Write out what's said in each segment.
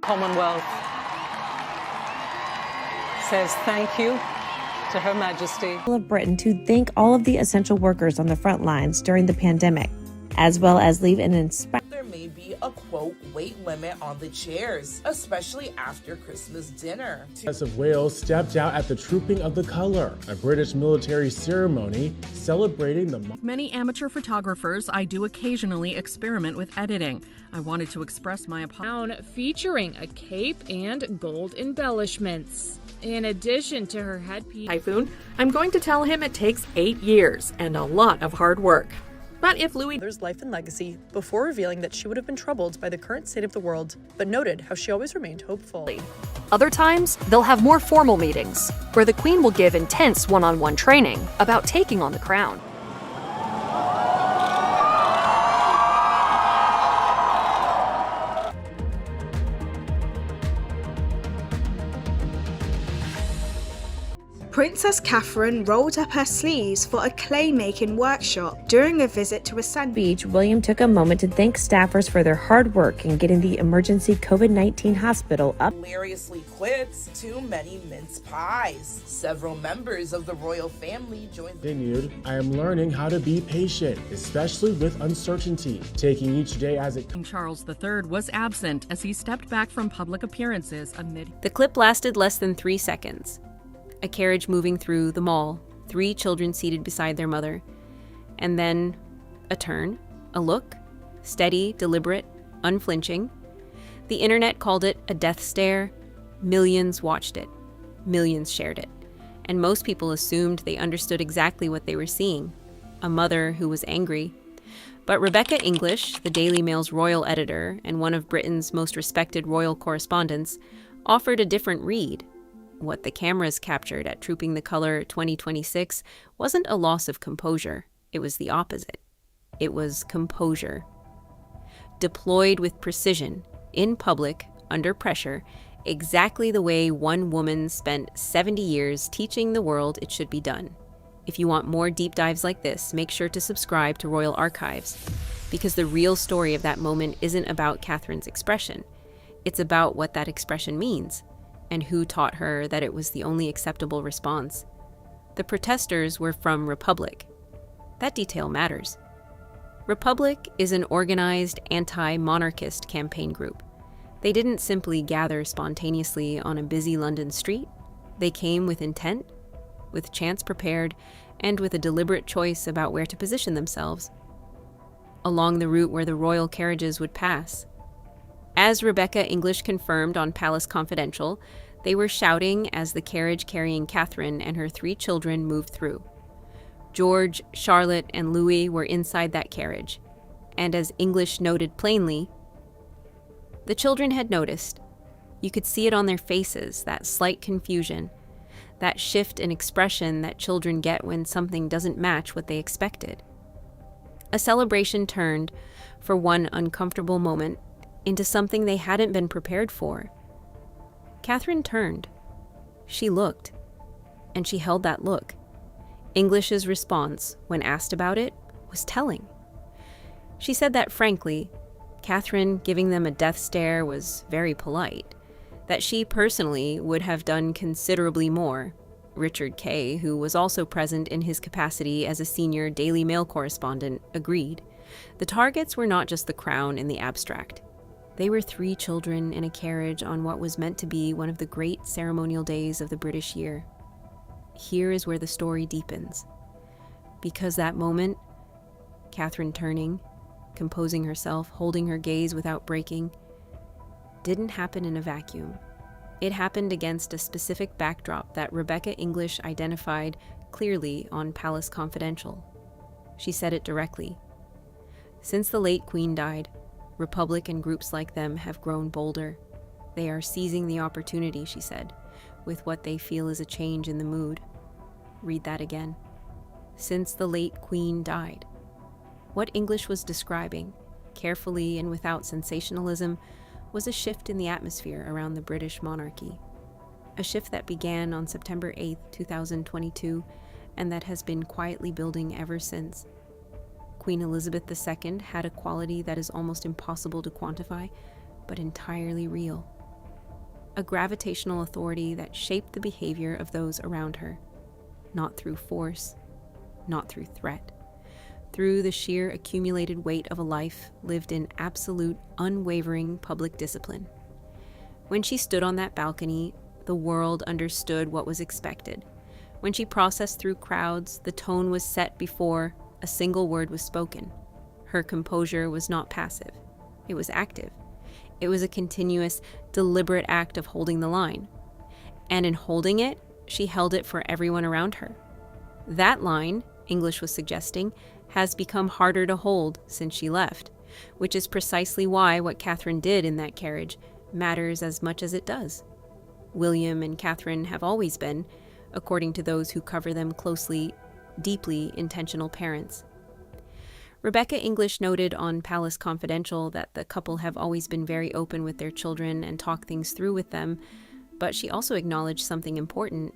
Commonwealth says thank you to Her Majesty of Britain to thank all of the essential workers on the front lines during the pandemic, as well as leave an inspiring. There may be a, quote, weight limit on the chairs, especially after Christmas dinner. Of Wales stepped out at the Trooping of the Colour, a British military ceremony celebrating the... Many amateur photographers, I do occasionally experiment with editing. I wanted to express my apology. Featuring a cape and gold embellishments. In addition to her headpiece, Typhoon, I'm going to tell him it takes 8 years and a lot of hard work. But if Louis' life and legacy before revealing that she would have been troubled by the current state of the world, but noted how she always remained hopeful. Other times, they'll have more formal meetings, where the Queen will give intense one-on-one training about taking on the crown. Princess Catherine rolled up her sleeves for a clay-making workshop during a visit to a Beach. William took a moment to thank staffers for their hard work in getting the emergency COVID-19 hospital up. Hilariously quips too many mince pies. Several members of the royal family joined. Continued, I am learning how to be patient, especially with uncertainty, taking each day as it comes. Charles III was absent as he stepped back from public appearances amid. The clip lasted less than 3 seconds. A carriage moving through the mall, 3 children seated beside their mother, and then a turn, a look, steady, deliberate, unflinching. The internet called it a death stare. Millions watched it. Millions shared it. And most people assumed they understood exactly what they were seeing, a mother who was angry. But Rebecca English, the Daily Mail's royal editor and one of Britain's most respected royal correspondents, offered a different read. What the cameras captured at Trooping the Colour 2026 wasn't a loss of composure. It was the opposite. It was composure. Deployed with precision, in public, under pressure, exactly the way one woman spent 70 years teaching the world it should be done. If you want more deep dives like this, make sure to subscribe to Royal Archives, because the real story of that moment isn't about Catherine's expression. It's about what that expression means, and who taught her that it was the only acceptable response. The protesters were from Republic. That detail matters. Republic is an organized anti-monarchist campaign group. They didn't simply gather spontaneously on a busy London street. They came with intent, with chants prepared, and with a deliberate choice about where to position themselves. Along the route where the royal carriages would pass. As Rebecca English confirmed on Palace Confidential, they were shouting as the carriage carrying Catherine and her 3 children moved through. George, Charlotte, and Louis were inside that carriage, and as English noted plainly, the children had noticed. You could see it on their faces, that slight confusion, that shift in expression that children get when something doesn't match what they expected. A celebration turned, for one uncomfortable moment, into something they hadn't been prepared for. Catherine turned. She looked, and she held that look. English's response, when asked about it, was telling. She said that frankly, Catherine giving them a death stare was very polite, that she personally would have done considerably more. Richard Kay, who was also present in his capacity as a senior Daily Mail correspondent, agreed. The targets were not just the crown in the abstract. They were 3 children in a carriage on what was meant to be one of the great ceremonial days of the British year. Here is where the story deepens. Because that moment, Catherine turning, composing herself, holding her gaze without breaking, didn't happen in a vacuum. It happened against a specific backdrop that Rebecca English identified clearly on Palace Confidential. She said it directly. Since the late Queen died, Republic and groups like them have grown bolder. They are seizing the opportunity, she said, with what they feel is a change in the mood. Read that again. Since the late Queen died. What English was describing, carefully and without sensationalism, was a shift in the atmosphere around the British monarchy. A shift that began on September 8, 2022, and that has been quietly building ever since. Queen Elizabeth II had a quality that is almost impossible to quantify, but entirely real. a gravitational authority that shaped the behavior of those around her, not through force, not through threat, through the sheer accumulated weight of a life lived in absolute, unwavering public discipline. When she stood on that balcony, the world understood what was expected. When she processed through crowds, the tone was set before a single word was spoken. Her composure was not passive. It was active. It was a continuous, deliberate act of holding the line. And in holding it, she held it for everyone around her. That line, English was suggesting, has become harder to hold since she left, which is precisely why what Catherine did in that carriage matters as much as it does. William and Catherine have always been, according to those who cover them closely, deeply intentional parents. Rebecca English noted on Palace Confidential that the couple have always been very open with their children and talk things through with them, but she also acknowledged something important,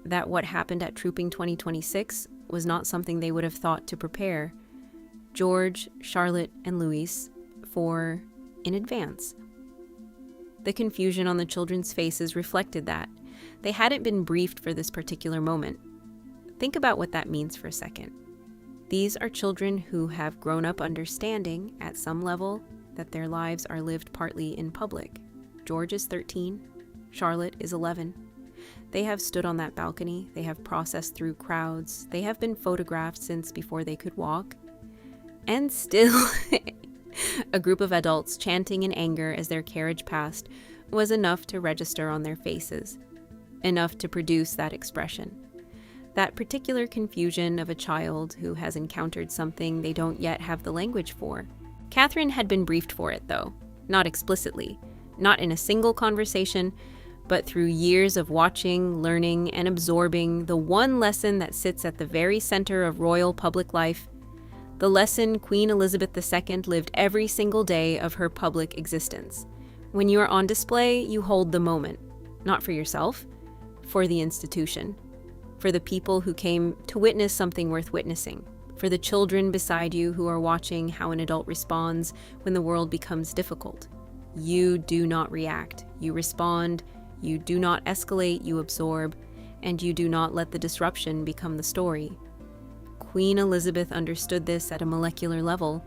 that what happened at Trooping 2026 was not something they would have thought to prepare George, Charlotte, and Louis for in advance. The confusion on the children's faces reflected that. They hadn't been briefed for this particular moment. Think about what that means for a second. These are children who have grown up understanding, at some level, that their lives are lived partly in public. George is 13, Charlotte is 11. They have stood on that balcony, they have processed through crowds, they have been photographed since before they could walk. And still, a group of adults chanting in anger as their carriage passed was enough to register on their faces, enough to produce that expression. That particular confusion of a child who has encountered something they don't yet have the language for. Catherine had been briefed for it, though, not explicitly, not in a single conversation, but through years of watching, learning, and absorbing the one lesson that sits at the very center of royal public life, the lesson Queen Elizabeth II lived every single day of her public existence. When you are on display, you hold the moment, not for yourself, for the institution, for the people who came to witness something worth witnessing, for the children beside you who are watching how an adult responds when the world becomes difficult. You do not react, you respond, you do not escalate, you absorb, and you do not let the disruption become the story. Queen Elizabeth understood this at a molecular level.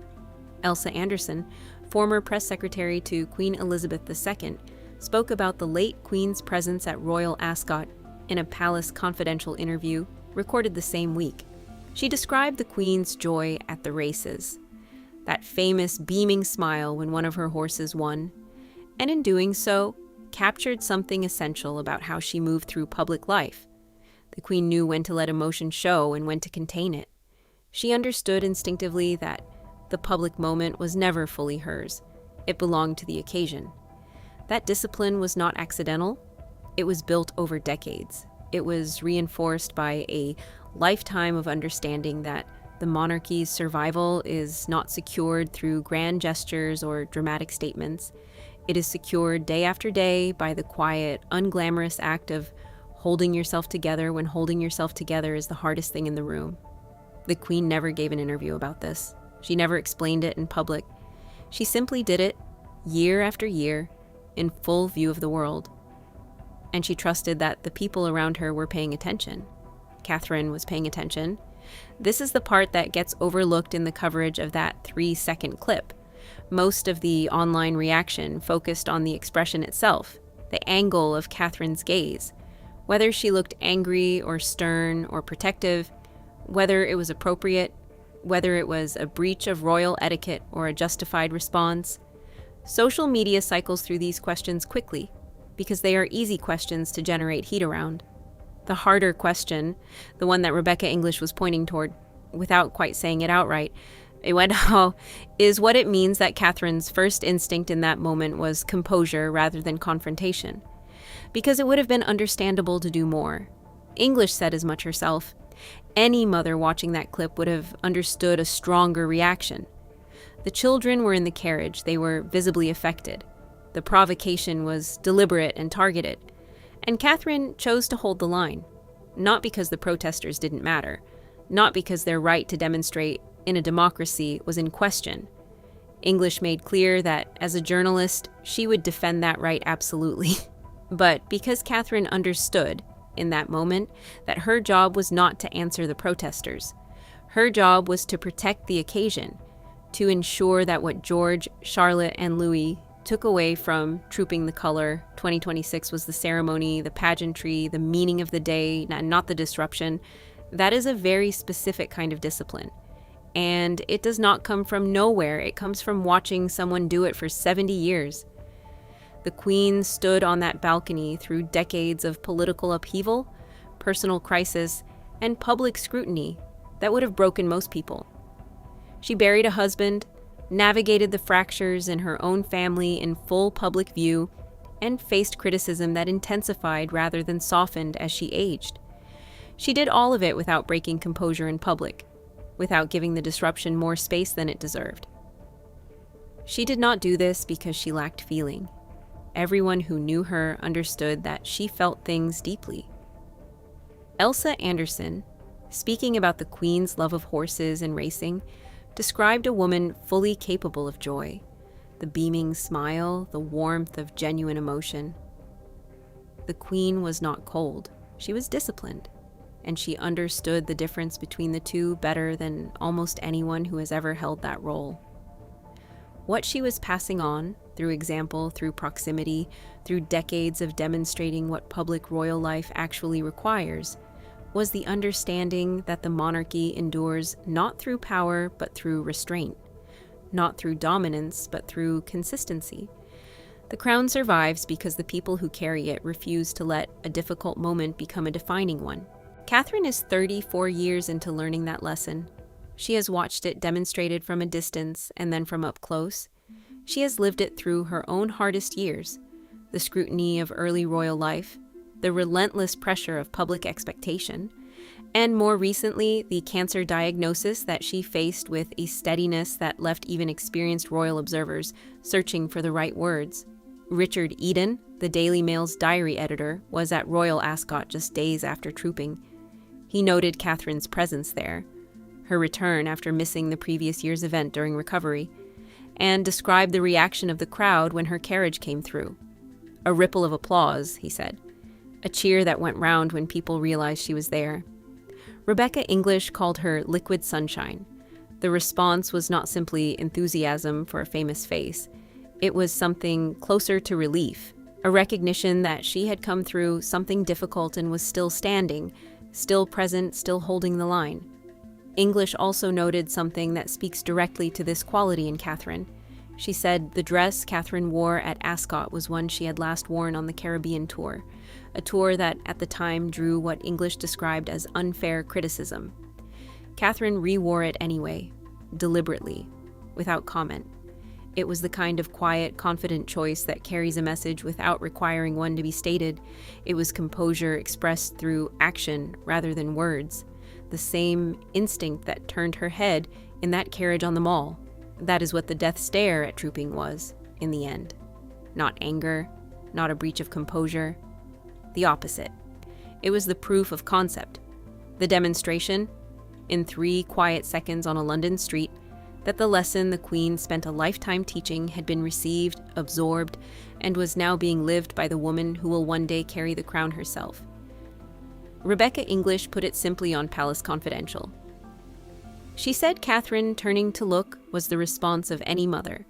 Elsa Anderson, former press secretary to Queen Elizabeth II, spoke about the late Queen's presence at Royal Ascot in a Palace Confidential interview recorded the same week. She described the Queen's joy at the races, that famous beaming smile when one of her horses won, and in doing so, captured something essential about how she moved through public life. The Queen knew when to let emotion show and when to contain it. She understood instinctively that the public moment was never fully hers. It belonged to the occasion. That discipline was not accidental. It was built over decades. It was reinforced by a lifetime of understanding that the monarchy's survival is not secured through grand gestures or dramatic statements. It is secured day after day by the quiet, unglamorous act of holding yourself together when holding yourself together is the hardest thing in the room. The Queen never gave an interview about this. She never explained it in public. She simply did it, year after year, in full view of the world. And she trusted that the people around her were paying attention. Catherine was paying attention. This is the part that gets overlooked in the coverage of that 3-second clip. Most of the online reaction focused on the expression itself, the angle of Catherine's gaze. Whether she looked angry or stern or protective, whether it was appropriate, whether it was a breach of royal etiquette or a justified response. Social media cycles through these questions quickly because they are easy questions to generate heat around. The harder question, the one that Rebecca English was pointing toward, without quite saying it outright, is what it means that Catherine's first instinct in that moment was composure rather than confrontation. Because it would have been understandable to do more. English said as much herself. Any mother watching that clip would have understood a stronger reaction. The children were in the carriage. They were visibly affected. The provocation was deliberate and targeted. And Catherine chose to hold the line. Not because the protesters didn't matter. Not because their right to demonstrate in a democracy was in question. English made clear that, as a journalist, she would defend that right absolutely. But because Catherine understood, in that moment, that her job was not to answer the protesters. Her job was to protect the occasion, to ensure that what George, Charlotte, and Louis took away from Trooping the Color 2026 was the ceremony, the pageantry, the meaning of the day, not the disruption. That is a very specific kind of discipline. And it does not come from nowhere. It comes from watching someone do it for 70 years. The Queen stood on that balcony through decades of political upheaval, personal crisis, and public scrutiny that would have broken most people. She buried a husband, navigated the fractures in her own family in full public view, and faced criticism that intensified rather than softened as she aged. She did all of it without breaking composure in public, without giving the disruption more space than it deserved. She did not do this because she lacked feeling. Everyone who knew her understood that she felt things deeply. Elsa Anderson, speaking about the Queen's love of horses and racing, described a woman fully capable of joy, the beaming smile, the warmth of genuine emotion. The Queen was not cold, she was disciplined, and she understood the difference between the two better than almost anyone who has ever held that role. What she was passing on, through example, through proximity, through decades of demonstrating what public royal life actually requires, was the understanding that the monarchy endures not through power but through restraint, not through dominance but through consistency. The crown survives because the people who carry it refuse to let a difficult moment become a defining one. Catherine is 34 years into learning that lesson. She has watched it demonstrated from a distance and then from up close. She has lived it through her own hardest years, the scrutiny of early royal life, the relentless pressure of public expectation, and more recently, the cancer diagnosis that she faced with a steadiness that left even experienced royal observers searching for the right words. Richard Eden, the Daily Mail's diary editor, was at Royal Ascot just days after trooping. He noted Catherine's presence there, her return after missing the previous year's event during recovery, and described the reaction of the crowd when her carriage came through. A ripple of applause, he said. A cheer that went round when people realized she was there. Rebecca English called her liquid sunshine. The response was not simply enthusiasm for a famous face. It was something closer to relief, a recognition that she had come through something difficult and was still standing, still present, still holding the line. English also noted something that speaks directly to this quality in Catherine. She said the dress Catherine wore at Ascot was one she had last worn on the Caribbean tour, a tour that at the time drew what English described as unfair criticism. Catherine re-wore it anyway, deliberately, without comment. It was the kind of quiet, confident choice that carries a message without requiring one to be stated. It was composure expressed through action rather than words. The same instinct that turned her head in that carriage on the Mall. That is what the death stare at trooping was, in the end. Not anger, not a breach of composure. The opposite. It was the proof of concept. The demonstration, in 3 quiet seconds on a London street, that the lesson the Queen spent a lifetime teaching had been received, absorbed, and was now being lived by the woman who will one day carry the crown herself. Rebecca English put it simply on Palace Confidential. She said Catherine turning to look was the response of any mother,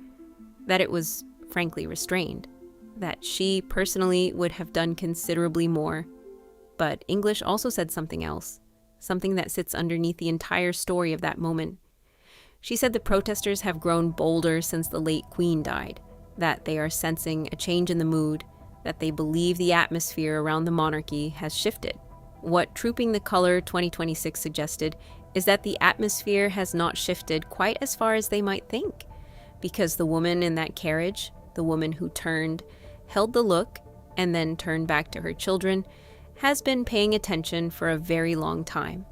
that it was, frankly, restrained, that she personally would have done considerably more. But English also said something else, something that sits underneath the entire story of that moment. She said the protesters have grown bolder since the late Queen died, that they are sensing a change in the mood, that they believe the atmosphere around the monarchy has shifted. What Trooping the Color 2026 suggested is that the atmosphere has not shifted quite as far as they might think, because the woman in that carriage, the woman who turned, held the look, and then turned back to her children, has been paying attention for a very long time.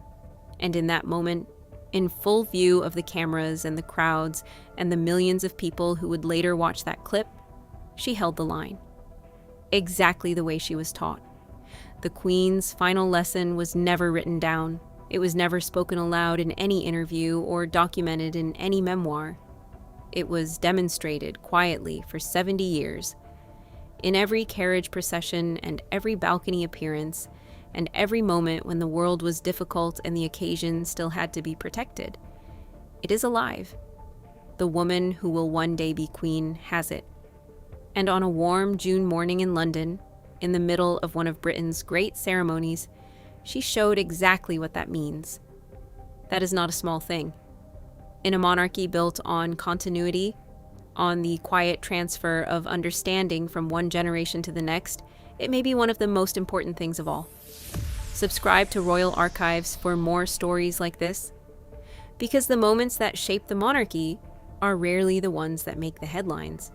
And in that moment, in full view of the cameras and the crowds and the millions of people who would later watch that clip, she held the line. Exactly the way she was taught. The Queen's final lesson was never written down. It was never spoken aloud in any interview or documented in any memoir. It was demonstrated quietly for 70 years. In every carriage procession and every balcony appearance, and every moment when the world was difficult and the occasion still had to be protected. It is alive. The woman who will one day be queen has it. And on a warm June morning in London, in the middle of one of Britain's great ceremonies, she showed exactly what that means. That is not a small thing. In a monarchy built on continuity, on the quiet transfer of understanding from one generation to the next, it may be one of the most important things of all. Subscribe to Royal Archives for more stories like this, because the moments that shape the monarchy are rarely the ones that make the headlines.